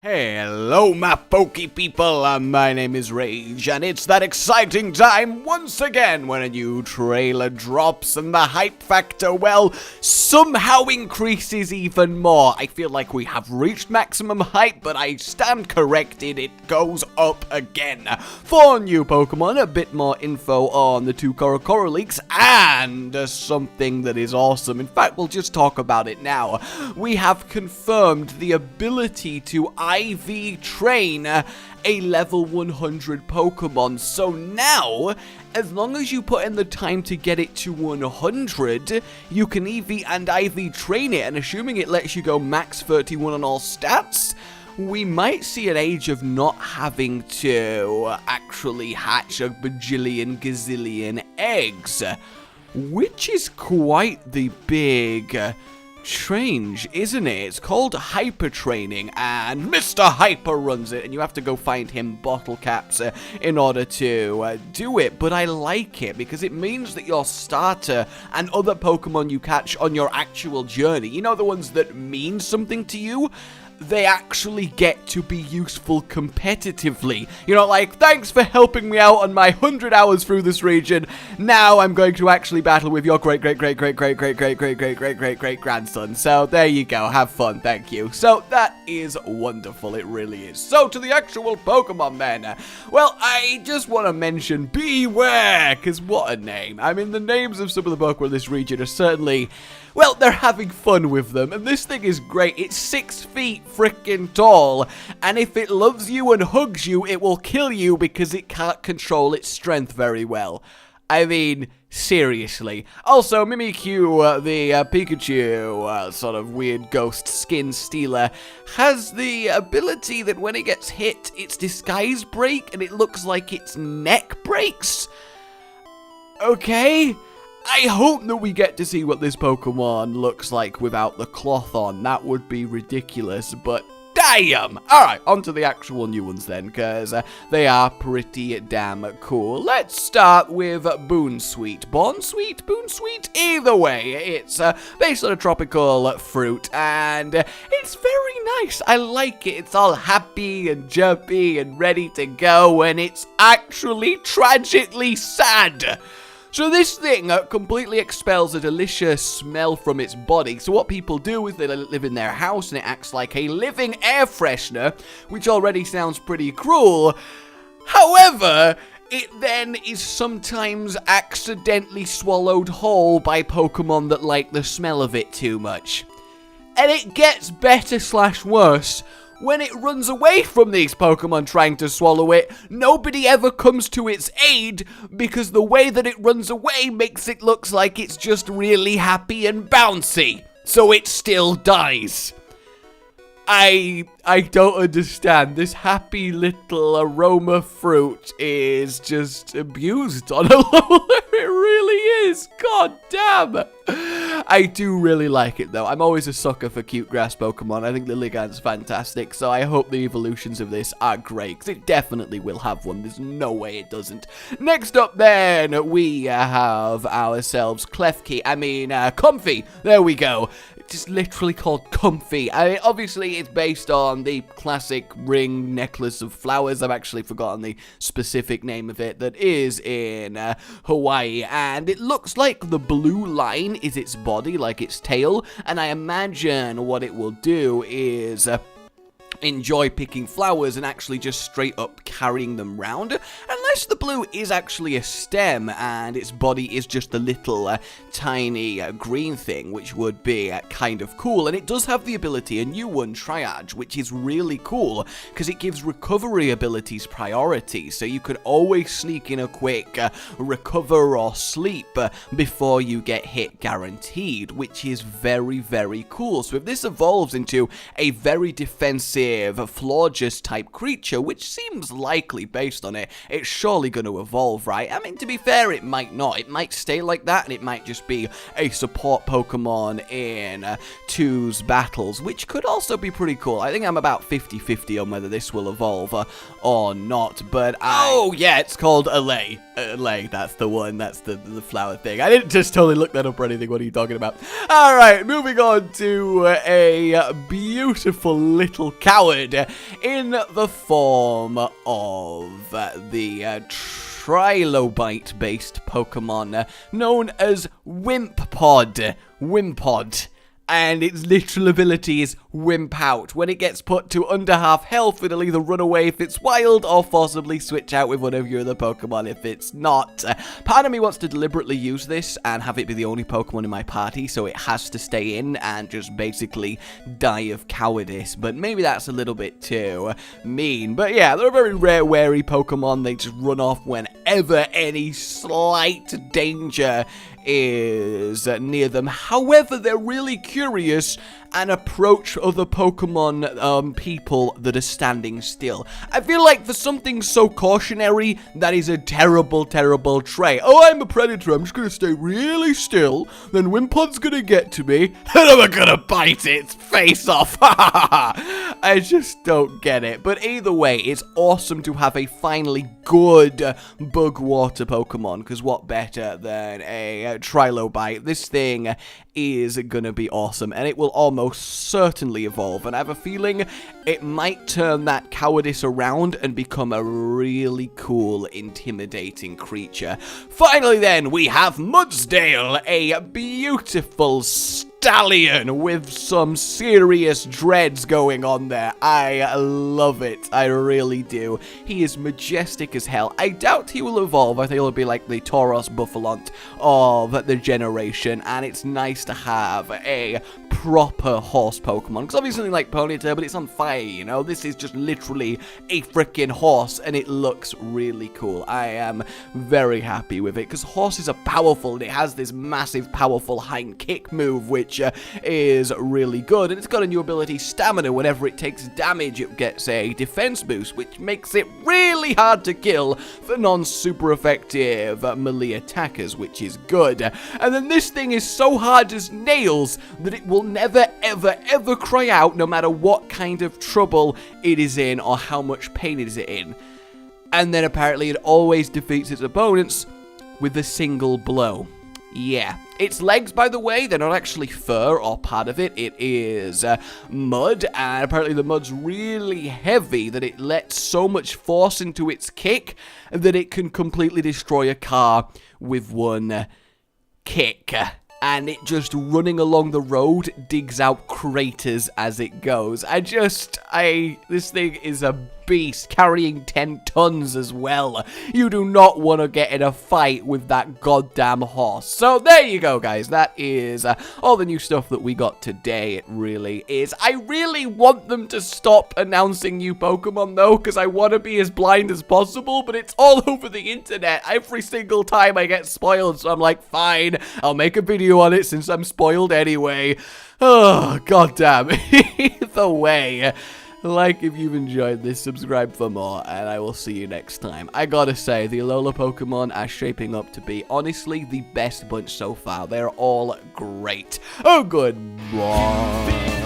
Hello my pokey people, my name is Rage, and it's that exciting time once again when a new trailer drops and the hype factor, well, somehow increases even more. I feel like we have reached maximum hype, but I stand corrected, it goes up again. 4 new Pokemon, a bit more info on the 2 Korokoro leaks, and something that is awesome. In fact, we'll just talk about it now. We have confirmed the ability to IV train a level 100 Pokemon. So now, as long as you put in the time to get it to 100, you can EV and IV train it, and assuming it lets you go max 31 on all stats, we might see an age of not having to actually hatch a bajillion gazillion eggs, which is quite the big change, isn't it? It's called Hyper Training, and Mr. Hyper runs it, and you have to go find him bottle caps in order to do it. But I like it because it means that your starter and other Pokemon you catch on your actual journey, you know, the ones that mean something to you, they actually get to be useful competitively. You know, like, thanks for helping me out on my 100 hours through this region. Now I'm going to actually battle with your great grandson. So there you go. Have fun. Thank you. So that is wonderful. It really is. So to the actual Pokemon then. Well, I just want to mention Beware, because what a name. I mean, the names of some of the Pokemon in this region are certainly, well, they're having fun with them, and this thing is great. It's 6 feet freaking tall, and if it loves you and hugs you, it will kill you because it can't control its strength very well. I mean, seriously. Also, Mimikyu, the Pikachu, sort of weird ghost skin stealer, has the ability that when it gets hit, its disguise break, and it looks like its neck breaks. Okay? I hope that we get to see what this Pokemon looks like without the cloth on. That would be ridiculous, but damn! Alright, on to the actual new ones then, because they are pretty damn cool. Let's start with Boon Sweet. Bon Sweet? Boon Sweet? Either way, it's based on a tropical fruit, and it's very nice. I like it. It's all happy and jumpy and ready to go, and it's actually tragically sad. So this thing completely expels a delicious smell from its body. So what people do is they live in their house and it acts like a living air freshener, which already sounds pretty cruel. However, it then is sometimes accidentally swallowed whole by Pokemon that like the smell of it too much. And it gets better/worse. When it runs away from these Pokemon trying to swallow it, nobody ever comes to its aid because the way that it runs away makes it look like it's just really happy and bouncy. So it still dies. I don't understand. This happy little aroma fruit is just abused on a level. It really is. God damn. I do really like it, though. I'm always a sucker for cute grass Pokemon. I think Lilligant's fantastic, so I hope the evolutions of this are great, because it definitely will have one. There's no way it doesn't. Next up, then, we have ourselves Klefki. Comfy. There we go. It's just literally called Comfy. I mean, obviously, it's based on the classic ring necklace of flowers. I've actually forgotten the specific name of it that is in Hawaii, and it looks like the blue line is its body, like its tail, and I imagine what it will do is enjoy picking flowers and actually just straight up carrying them round, unless the blue is actually a stem and its body is just a little tiny green thing, which would be kind of cool. And it does have the ability, a new one, Triage, which is really cool because it gives recovery abilities priority, so you could always sneak in a quick recover or sleep before you get hit, guaranteed, which is very, very cool. So if this evolves into a very defensive Florges type creature, which seems likely based on it, its surely going to evolve, right? I mean, to be fair, it might not. It might stay like that, and it might just be a support Pokemon in 2's battles, which could also be pretty cool. I think I'm about 50-50 on whether this will evolve or not, but oh, yeah, it's called Alay. Alay, that's the one. That's the flower thing. I didn't just totally look that up or anything. What are you talking about? All right, moving on to a beautiful little coward in the form of the Trilobite-based Pokemon known as Whimpod. Whimpod. And its literal ability is Wimp Out. When it gets put to under half health, it'll either run away if it's wild or forcibly switch out with one of your other Pokemon if it's not. Part of me wants to deliberately use this and have it be the only Pokemon in my party, so it has to stay in and just basically die of cowardice. But maybe that's a little bit too mean. But yeah, they're a very rare, wary Pokemon. They just run off whenever any slight danger is near them. However, they're really curious and approach other Pokemon people that are standing still. I feel like for something so cautionary, that is a terrible, terrible trait. Oh, I'm a predator, I'm just gonna stay really still, then Wimpod's gonna get to me, and I'm gonna bite its face off. I just don't get it. But either way, it's awesome to have a finally good bug water Pokemon, because what better than a Trilobite? This thing is gonna be awesome, and it will almost certainly evolve, and I have a feeling it might turn that cowardice around and become a really cool, intimidating creature. Finally then, we have Mudsdale, a beautiful stallion with some serious dreads going on there. I love it. I really do. He is majestic as hell. I doubt he will evolve. I think he'll be like the Tauros Buffalont of the generation, and it's nice to have a proper horse Pokemon, because obviously like Ponyta, but it's on fire, you know? This is just literally a freaking horse, and it looks really cool. I am very happy with it, because horses are powerful, and it has this massive, powerful hind kick move, which is really good, and it's got a new ability, Stamina. Whenever it takes damage, it gets a defense boost, which makes it really hard to kill for non-super effective melee attackers, which is good. And then this thing is so hard as nails that it will never, ever, ever cry out, no matter what kind of trouble it is in or how much pain it is in. And then apparently it always defeats its opponents with a single blow. Yeah. Its legs, by the way, they're not actually fur or part of it. It is mud, and apparently the mud's really heavy that it lets so much force into its kick that it can completely destroy a car with one kick. And it just running along the road digs out craters as it goes. This thing is a beast, carrying 10 tons as well. You do not want to get in a fight with that goddamn horse. So there you go, guys. That is all the new stuff that we got today. It really is. I really want them to stop announcing new Pokemon, though, because I want to be as blind as possible, but it's all over the internet. Every single time I get spoiled, so I'm like, fine, I'll make a video on it since I'm spoiled anyway. Oh, goddamn. Either way, like if you've enjoyed this, subscribe for more, and I will see you next time. I gotta say, the Alola Pokemon are shaping up to be, honestly, the best bunch so far. They're all great. Oh, goodbye.